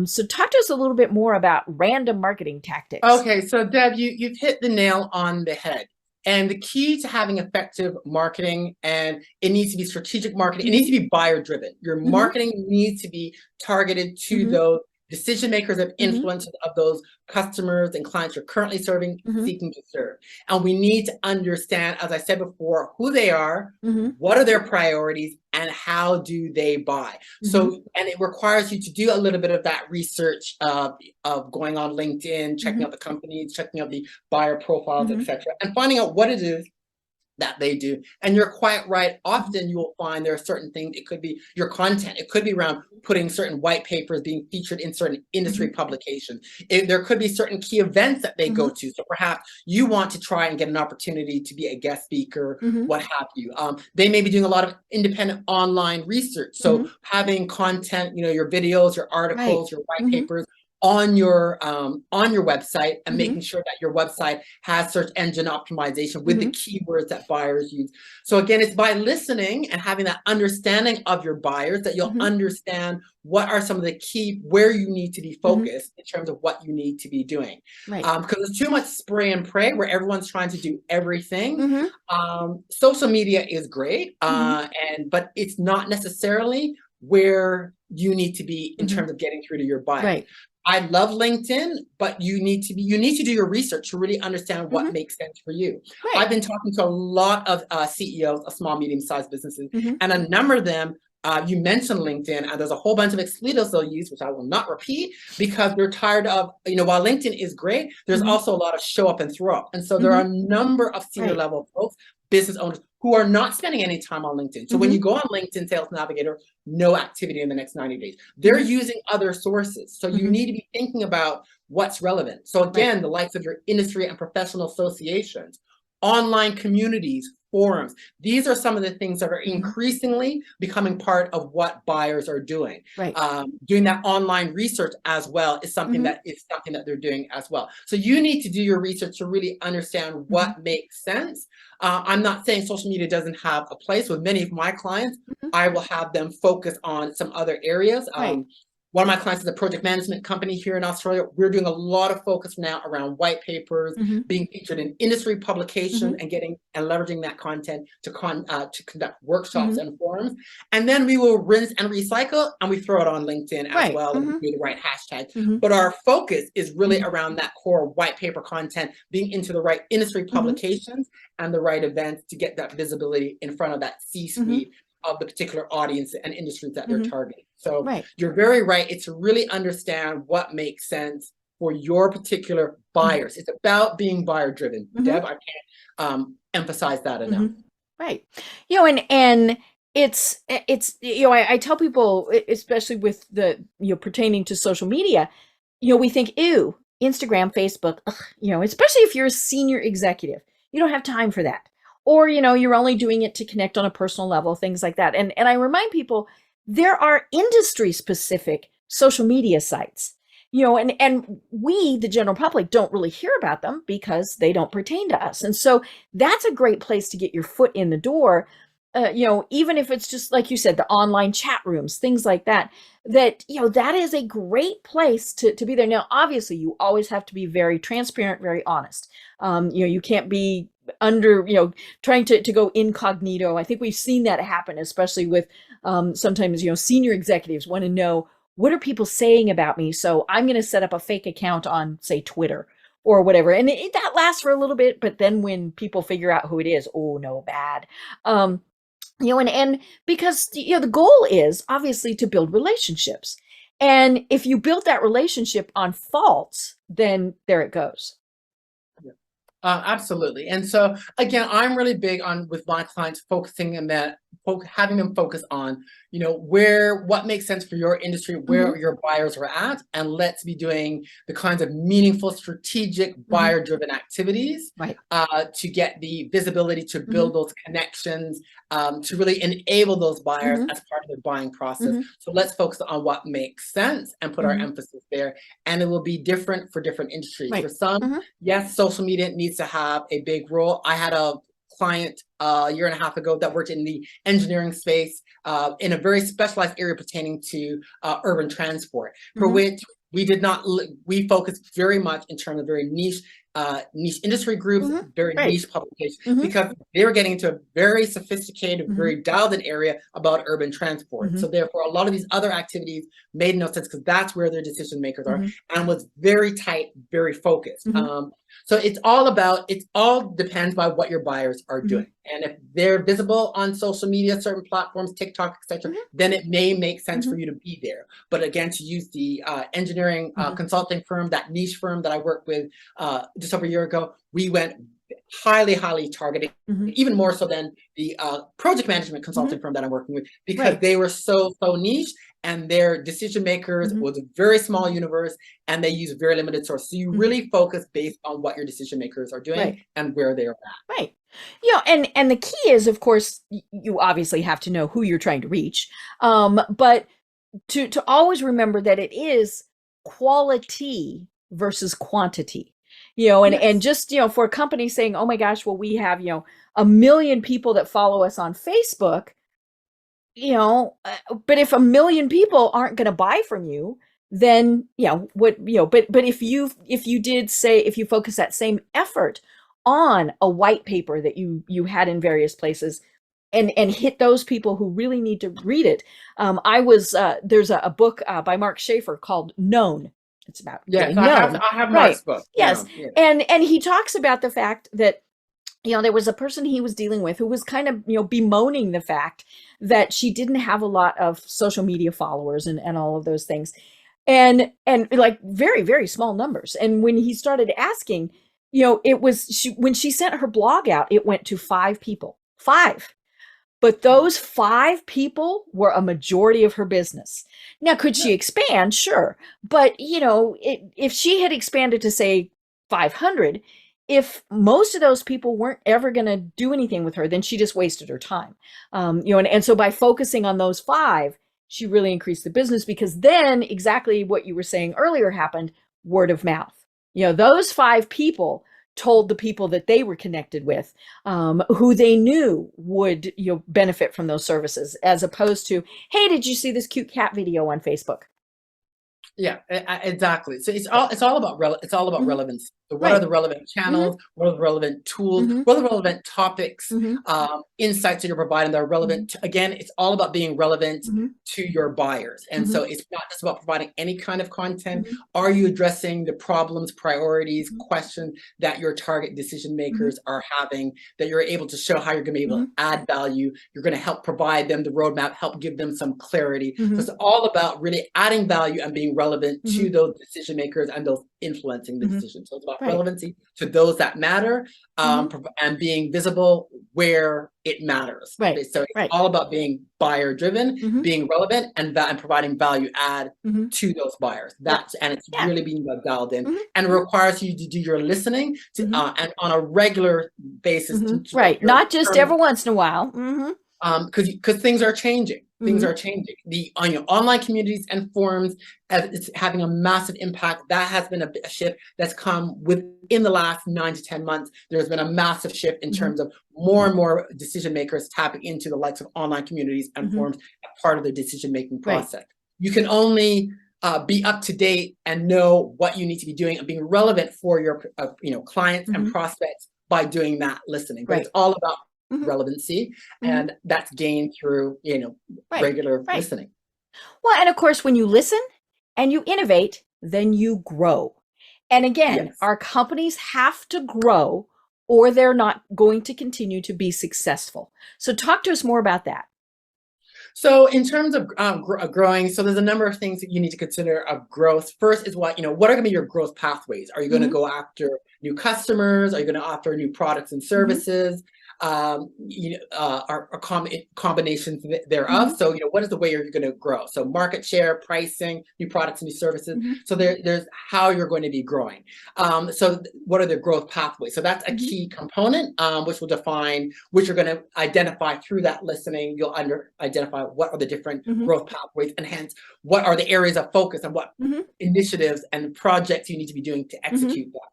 So talk to us a little bit more about random marketing tactics. Okay, so Deb, you've hit the nail on the head. And the key to having effective marketing, and it needs to be strategic marketing, it needs to be buyer driven. Your marketing needs to be targeted to those decision makers of influence of those customers and clients you're currently serving, seeking to serve. And we need to understand, as I said before, who they are, what are their priorities, and how do they buy. So, and it requires you to do a little bit of that research of going on LinkedIn, checking out the companies, checking out the buyer profiles, etc., and finding out what it is that they do. And you're quite right. Often you will find there are certain things. It could be your content. It could be around putting certain white papers being featured in certain industry publications. There could be certain key events that they go to. So perhaps you want to try and get an opportunity to be a guest speaker, what have you. They may be doing a lot of independent online research. So having content, your videos, your articles, your white papers on your website, and making sure that your website has search engine optimization with the keywords that buyers use. So again, it's by listening and having that understanding of your buyers that you'll understand what are some of the key, where you need to be focused in terms of what you need to be doing. Because there's too much spray and pray where everyone's trying to do everything. Social media is great, but it's not necessarily where you need to be in terms of getting through to your buyer. I love LinkedIn, but you need to do your research to really understand what makes sense for you. I've been talking to a lot of CEOs of small, medium-sized businesses, and a number of them, you mentioned LinkedIn, and there's a whole bunch of expletives they'll use, which I will not repeat, because they're tired of, while LinkedIn is great, there's also a lot of show up and throw up. And so there are a number of senior level folks, business owners, who are not spending any time on LinkedIn. So when you go on LinkedIn Sales Navigator, no activity in the next 90 days. They're using other sources. So you need to be thinking about what's relevant. So again, the likes of your industry and professional associations, online communities, forums. These are some of the things that are increasingly becoming part of what buyers are doing. Doing that online research as well is something that they're doing as well. So you need to do your research to really understand what makes sense. I'm not saying social media doesn't have a place. With many of my clients, I will have them focus on some other areas. One of my clients is a project management company here in Australia. We're doing a lot of focus now around white papers, being featured in industry publication, and leveraging that content to conduct workshops and forums. And then we will rinse and recycle, and we throw it on LinkedIn as well, and do the right hashtag. But our focus is really around that core white paper content, being into the right industry publications and the right events to get that visibility in front of that C-suite of the particular audience and industries that they're targeting. So you're very right. It's to really understand what makes sense for your particular buyers. It's about being buyer driven. Deb, I can't emphasize that enough. And it's I tell people, especially with the pertaining to social media, we think, ew, Instagram, Facebook, especially if you're a senior executive, you don't have time for that. Or, you're only doing it to connect on a personal level, things like that. And I remind people, there are industry specific social media sites, and we, the general public, don't really hear about them because they don't pertain to us. And so that's a great place to get your foot in the door. Even if it's just, like you said, the online chat rooms, things like that, that is a great place to be there. Now, obviously, you always have to be very transparent, very honest. You can't be trying to go incognito. I think we've seen that happen, especially with sometimes, senior executives want to know, what are people saying about me? So I'm going to set up a fake account on, say, Twitter or whatever. And that lasts for a little bit. But then when people figure out who it is, oh, no, bad. And because, the goal is obviously to build relationships. And if you build that relationship on faults, then there it goes. Absolutely. And so again, I'm really big on, with my clients, focusing on that, having them focus on, what makes sense for your industry, where your buyers are at, and let's be doing the kinds of meaningful, strategic, buyer-driven activities to get the visibility, to build those connections, to really enable those buyers as part of their buying process. So let's focus on what makes sense and put our emphasis there. And it will be different for different industries. For some, yes, social media needs to have a big role. I had a client a year and a half ago that worked in the engineering space in a very specialized area pertaining to urban transport, for which we focused very much in terms of very niche niche industry groups, very Right. niche publications, because they were getting into a very sophisticated, very dialed in area about urban transport. So therefore, a lot of these other activities made no sense because that's where their decision makers are, and was very tight, very focused. So it all depends by what your buyers are doing. And if they're visible on social media, certain platforms, TikTok, etc., then it may make sense for you to be there. But again, to use the engineering consulting firm, that niche firm that I worked with just over a year ago, we went highly targeted, even more so than the project management consulting firm that I'm working with, because they were so niche, and their decision makers was a very small universe, and they use very limited sources. So you really focus based on what your decision makers are doing and where they are at. Right. And the key is, of course, you obviously have to know who you're trying to reach, but to always remember that it is quality versus quantity. And just, for a company saying, oh my gosh, well, we have, 1 million people that follow us on Facebook, but if 1 million people aren't going to buy from you, then, but if you focus that same effort on a white paper that you had in various places and hit those people who really need to read it. There's a book by Mark Schaefer called Known. It's about getting known. I have Mark's book. Yes. And he talks about the fact that, there was a person he was dealing with who was kind of, bemoaning the fact that she didn't have a lot of social media followers and all of those things. And like very, very small numbers. And when he started asking, when she sent her blog out, it went to 5 people. 5. But those 5 people were a majority of her business. Now, could she expand? Sure. But, if she had expanded to, say, 500, if most of those people weren't ever going to do anything with her, then she just wasted her time. And so by focusing on those 5, she really increased the business, because then exactly what you were saying earlier happened, word of mouth. Those 5 people told the people that they were connected with, who they knew would benefit from those services, as opposed to, hey, did you see this cute cat video on Facebook? Yeah, exactly. So it's all about relevance. So what are the relevant channels? What are the relevant tools? What are the relevant topics? Insights that you're providing that are relevant. Again, it's all about being relevant to your buyers. And so it's not just about providing any kind of content. Are you addressing the problems, priorities, questions that your target decision makers are having, that you're able to show how you're going to be able to add value? You're going to help provide them the roadmap, help give them some clarity. So it's all about really adding value and being relevant to those decision makers and those influencing the decision. So it's about relevancy to those that matter, and being visible where it matters. So it's all about being buyer driven, being relevant, and providing value add to those buyers. And it's really being dialed in, and it requires you to do your listening to, and on a regular basis. Not just every once in a while. Because things are changing. Things are changing. The online communities and forums, it's having a massive impact. That has been a shift that's come within the last 9 to 10 months. There's been a massive shift in terms of more and more decision makers tapping into the likes of online communities and forums as part of the decision making process. You can only be up to date and know what you need to be doing and being relevant for your clients and prospects by doing that listening. But it's all about relevancy, and that's gained through regular listening. Well, and of course, when you listen and you innovate, then you grow. And again, our companies have to grow, or they're not going to continue to be successful. So talk to us more about that. So in terms of growing, so there's a number of things that you need to consider of growth. First is what are going to be your growth pathways? Are you going to go after new customers? Are you going to offer new products and services? Are combinations thereof. So, what is the way you're going to grow? So market share, pricing, new products and new services. So there's how you're going to be growing. So what are the growth pathways? So that's a key component, which will define, which you're going to identify through that listening. You'll identify what are the different growth pathways, and hence what are the areas of focus and what initiatives and projects you need to be doing to execute that.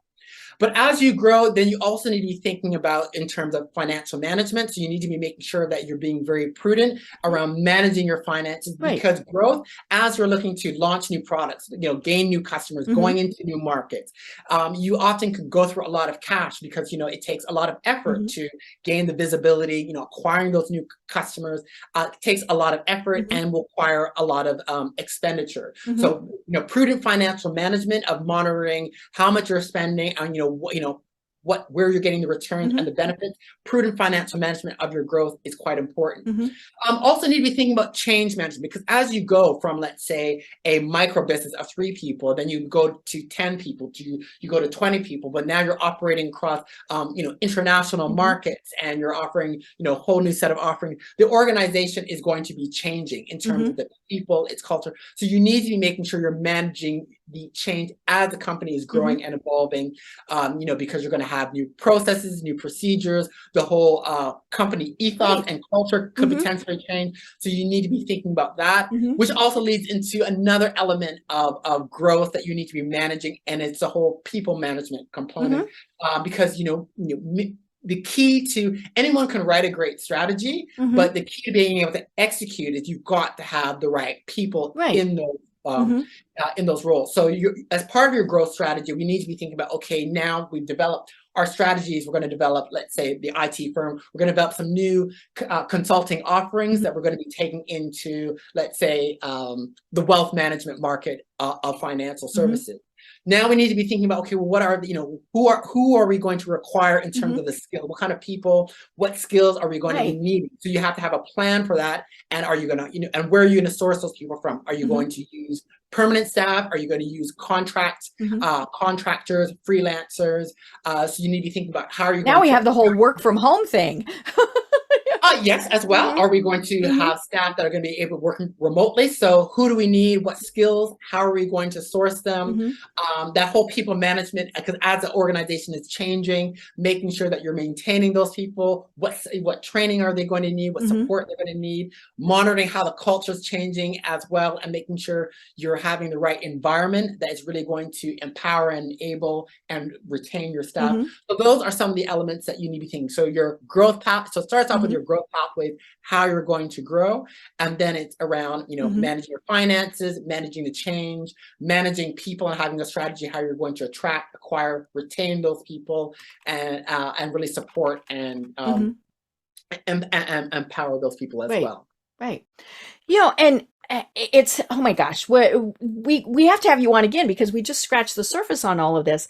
But as you grow, then you also need to be thinking about in terms of financial management. So you need to be making sure that you're being very prudent around managing your finances, Right. because growth, as you're looking to launch new products, gain new customers, going into new markets, you often could go through a lot of cash because, it takes a lot of effort to gain the visibility, acquiring those new customers. It takes a lot of effort and will require a lot of expenditure. So, prudent financial management of monitoring how much you're spending on, where you're getting the returns and the benefits. Prudent financial management of your growth is quite important. Also need to be thinking about change management, because as you go from, let's say, a micro business of 3 people, then you go to 10 people, you go to 20 people, but now you're operating across, international markets, and you're offering, a whole new set of offerings. The organization is going to be changing in terms of the people, its culture. So you need to be making sure you're managing the change as the company is growing and evolving, because you're going to have new processes, new procedures, the whole company ethos and culture could potentially change. So you need to be thinking about that, which also leads into another element of growth that you need to be managing, and it's the whole people management component, because the key to anyone can write a great strategy, but the key to being able to execute is you've got to have the right people in those in those roles. So as part of your growth strategy, we need to be thinking about, okay, now we've developed our strategies. We're going to develop, let's say, the IT firm. We're going to develop some new consulting offerings that we're going to be taking into, let's say, the wealth management market of financial services. Now we need to be thinking about, okay, well, what are who are we going to require in terms of the skill? What kind of people? What skills are we going to be needing? So you have to have a plan for that. And are you going to, and where are you going to source those people from? Are you going to use permanent staff? Are you going to use contractors, freelancers? So you need to be thinking about how are you. Now we have the whole work from home thing. Yes, as well. Are we going to have staff that are going to be able to work remotely? So who do we need? What skills? How are we going to source them? That whole people management, because as the organization is changing, making sure that you're maintaining those people. What training are they going to need? What support they're going to need? Monitoring how the culture is changing as well, and making sure you're having the right environment that is really going to empower and enable and retain your staff. So those are some of the elements that you need to be thinking. So your growth path. So it starts off with your growth pathways, how you're going to grow, and then it's around managing your finances, managing the change, managing people, and having a strategy how you're going to attract, acquire, retain those people, and really support and empower those people as well. Right. And it's, oh my gosh, we have to have you on again, because we just scratched the surface on all of this.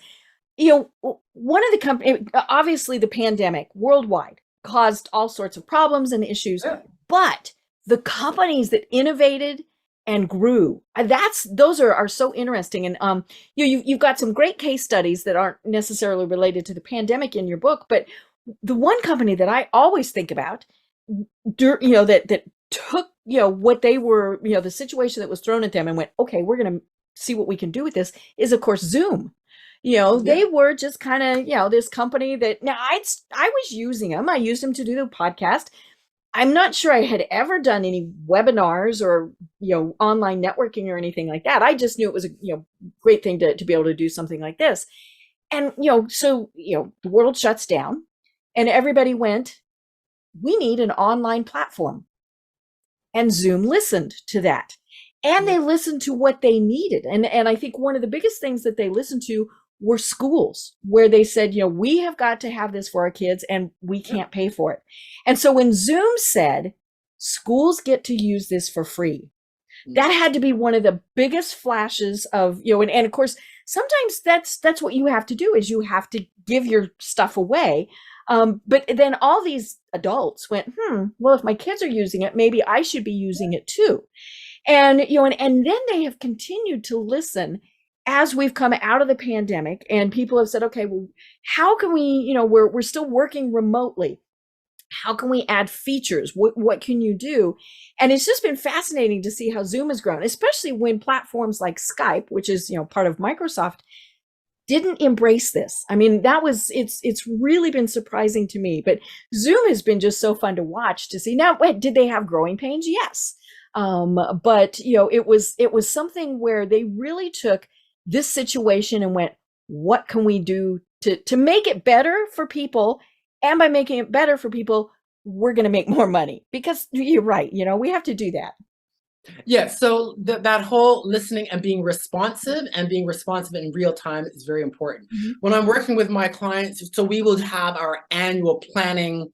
One of the companies, obviously the pandemic worldwide caused all sorts of problems and issues, but the companies that innovated and grew, those are so interesting. And you've got some great case studies that aren't necessarily related to the pandemic in your book, but the one company that I always think about, that took what they were, the situation that was thrown at them and went, okay, we're going to see what we can do with this, is of course Zoom. They were just kind of, this company that now I was using them. I used them to do the podcast. I'm not sure I had ever done any webinars or, online networking or anything like that. I just knew it was a, great thing to be able to do something like this. And, so, the world shuts down and everybody went, we need an online platform. And Zoom listened to that. And they listened to what they needed. And I think one of the biggest things that they listened to were schools, where they said, we have got to have this for our kids and we can't pay for it. And so when Zoom said, schools get to use this for free, that had to be one of the biggest flashes of, and of course, sometimes that's what you have to do, is you have to give your stuff away. But then all these adults went, well, if my kids are using it, maybe I should be using it too. And, and then they have continued to listen as we've come out of the pandemic, and people have said, okay, well, how can we, we're still working remotely. How can we add features? What can you do? And it's just been fascinating to see how Zoom has grown, especially when platforms like Skype, which is, part of Microsoft, didn't embrace this. I mean, it's really been surprising to me, but Zoom has been just so fun to watch, to see. Now, did they have growing pains? Yes. But it was something where they really took this situation and went, what can we do to make it better for people. And by making it better for people, we're going to make more money, because you're right. We have to do that. Yeah, so that whole listening and being responsive in real time is very important. When I'm working with my clients, so we will have our annual planning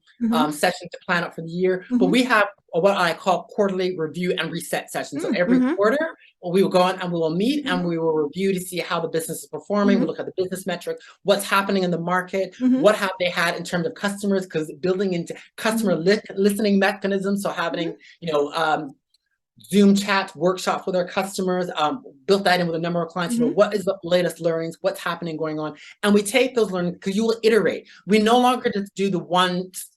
session to plan out for the year, but we have what I call quarterly review and reset sessions. So every quarter, we will go on and we will meet and we will review to see how the business is performing. We'll look at the business metrics, what's happening in the market, what have they had in terms of customers, because building into customer listening mechanisms, so having, Zoom chat workshops with our customers, built that in with a number of clients. What is the latest learnings, what's happening, going on, and we take those learnings, because you will iterate. We no longer just do the once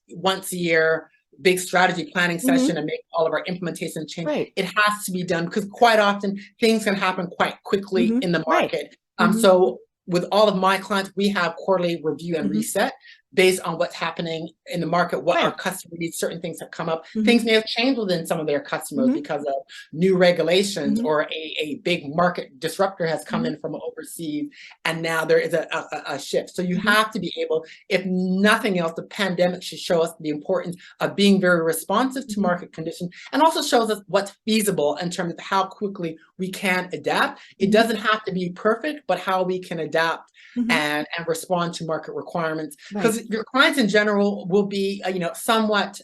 a year big strategy planning session and make all of our implementation change. Right. It has to be done, because quite often things can happen quite quickly in the market. So with all of my clients, we have quarterly review and reset based on what's happening in the market, what our customer needs, certain things have come up. Things may have changed within some of their customers because of new regulations or a big market disruptor has come in from overseas, and now there is a shift. So you have to be able, if nothing else, the pandemic should show us the importance of being very responsive to market conditions, and also shows us what's feasible in terms of how quickly we can adapt. It doesn't have to be perfect, but how we can adapt and respond to market requirements. Because your clients in general will be, somewhat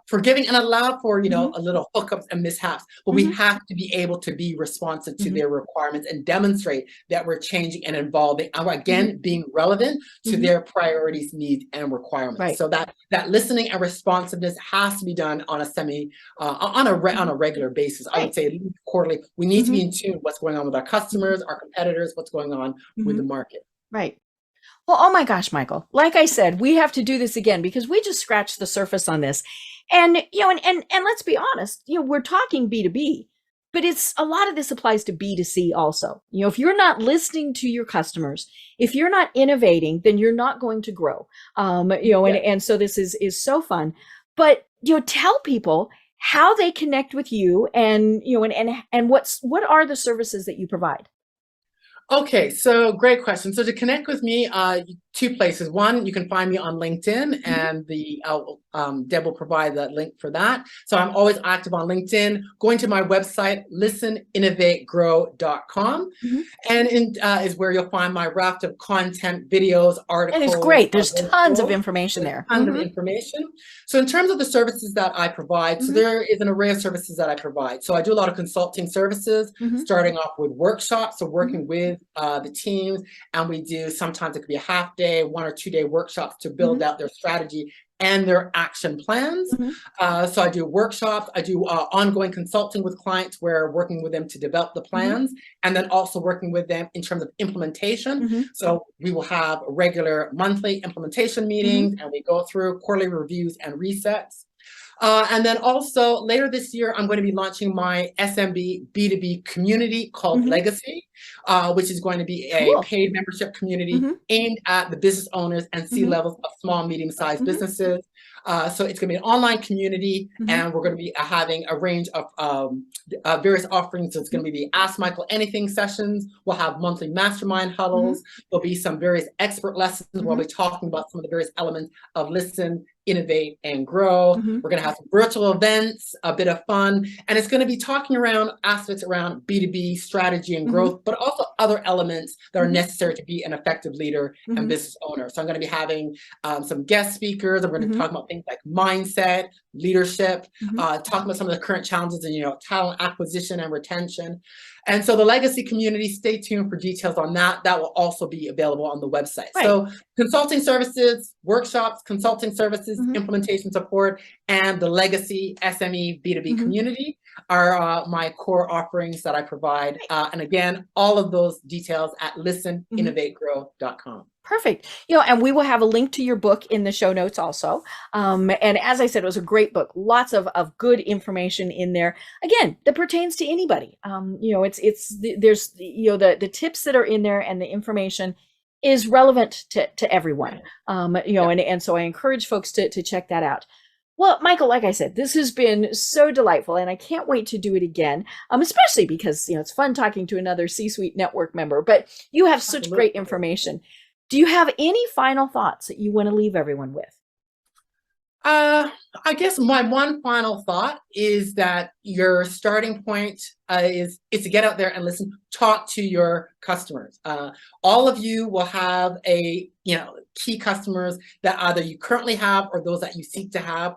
forgiving and allow for, a little hookups and mishaps, but we have to be able to be responsive to their requirements and demonstrate that we're changing and evolving, again, being relevant to their priorities, needs, and requirements. So that listening and responsiveness has to be done on a regular basis. I would say quarterly. We need to be in tune with what's going on with our customers, our competitors, what's going on with the market. Right. Well, oh my gosh, Michael, like I said, we have to do this again, because we just scratched the surface on this. And, and let's be honest, we're talking B2B, but a lot of this applies to B2C also. If you're not listening to your customers, if you're not innovating, then you're not going to grow. And so this is so fun. But, tell people how they connect with you, and, and what are the services that you provide? Okay, so great question. So to connect with me, two places. One, you can find me on LinkedIn, and Deb will provide the link for that. So I'm always active on LinkedIn. Going to my website, listeninnovategrow.com, and is where you'll find my raft of content, videos, articles. And it's great. There's tons of information there. Tons of information. So in terms of the services that I provide, so there is an array of services that I provide. So I do a lot of consulting services, starting off with workshops, so working with the teams, and we do, sometimes it could be a half day, 1 or 2 day workshops to build out their strategy and their action plans. So I do workshops, I do ongoing consulting with clients, where working with them to develop the plans, and then also working with them in terms of implementation. So we will have regular monthly implementation meetings, and we go through quarterly reviews and resets. And then also later this year, I'm going to be launching my SMB B2B community called Legacy, which is going to be a paid membership community aimed at the business owners and C-levels of small, medium-sized businesses. So it's going to be an online community, and we're going to be having a range of various offerings. So it's going to be the Ask Michael Anything sessions. We'll have monthly mastermind huddles. There'll be some various expert lessons. We'll be talking about some of the various elements of listen, innovate, and grow. We're going to have some virtual events, a bit of fun, and it's going to be talking around aspects around B2B strategy and growth, but also other elements that are necessary to be an effective leader and business owner. So I'm going to be having some guest speakers. I'm going to be talking about things like mindset, leadership, talking about some of the current challenges in, talent acquisition and retention. And so the Legacy community, stay tuned for details on that. That will also be available on the website. So consulting services, workshops, consulting services, implementation support, and the Legacy SME B2B community are my core offerings that I provide. And again, all of those details at listeninnovategrow.com. Perfect. And we will have a link to your book in the show notes also. And as I said, it was a great book. Lots of good information in there, again, that pertains to anybody. There's the tips that are in there, and the information is relevant to everyone. And so I encourage folks to check that out. Well, Michael, like I said, this has been so delightful, and I can't wait to do it again, especially because, it's fun talking to another C-suite network member, but you have such great information. Do you have any final thoughts that you want to leave everyone with? I guess my one final thought is that your starting point is to get out there and listen, talk to your customers. All of you will have key customers that either you currently have or those that you seek to have.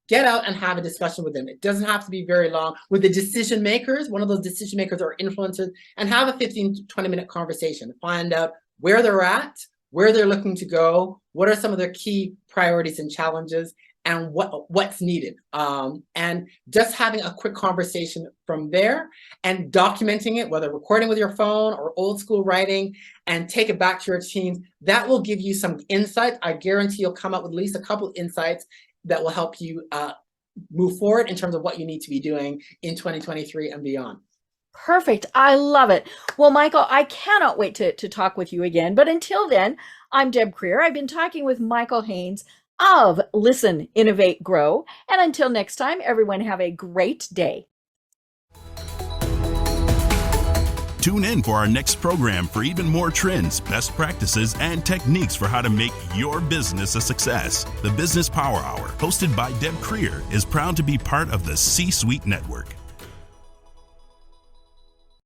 Get out and have a discussion with them. It doesn't have to be very long. With the decision makers, one of those decision makers or influencers, and have a 15 to 20-minute conversation. Find out where they're at, where they're looking to go, what are some of their key priorities and challenges, and what's needed. And just having a quick conversation from there and documenting it, whether recording with your phone or old school writing, and take it back to your teams, that will give you some insights. I guarantee you'll come up with at least a couple of insights that will help you move forward in terms of what you need to be doing in 2023 and beyond. Perfect. I love it. Well, Michael, I cannot wait to talk with you again. But until then, I'm Deb Creer. I've been talking with Michael Haynes of Listen, Innovate, Grow. And until next time, everyone have a great day. Tune in for our next program for even more trends, best practices, and techniques for how to make your business a success. The Business Power Hour, hosted by Deb Creer, is proud to be part of the C-Suite Network.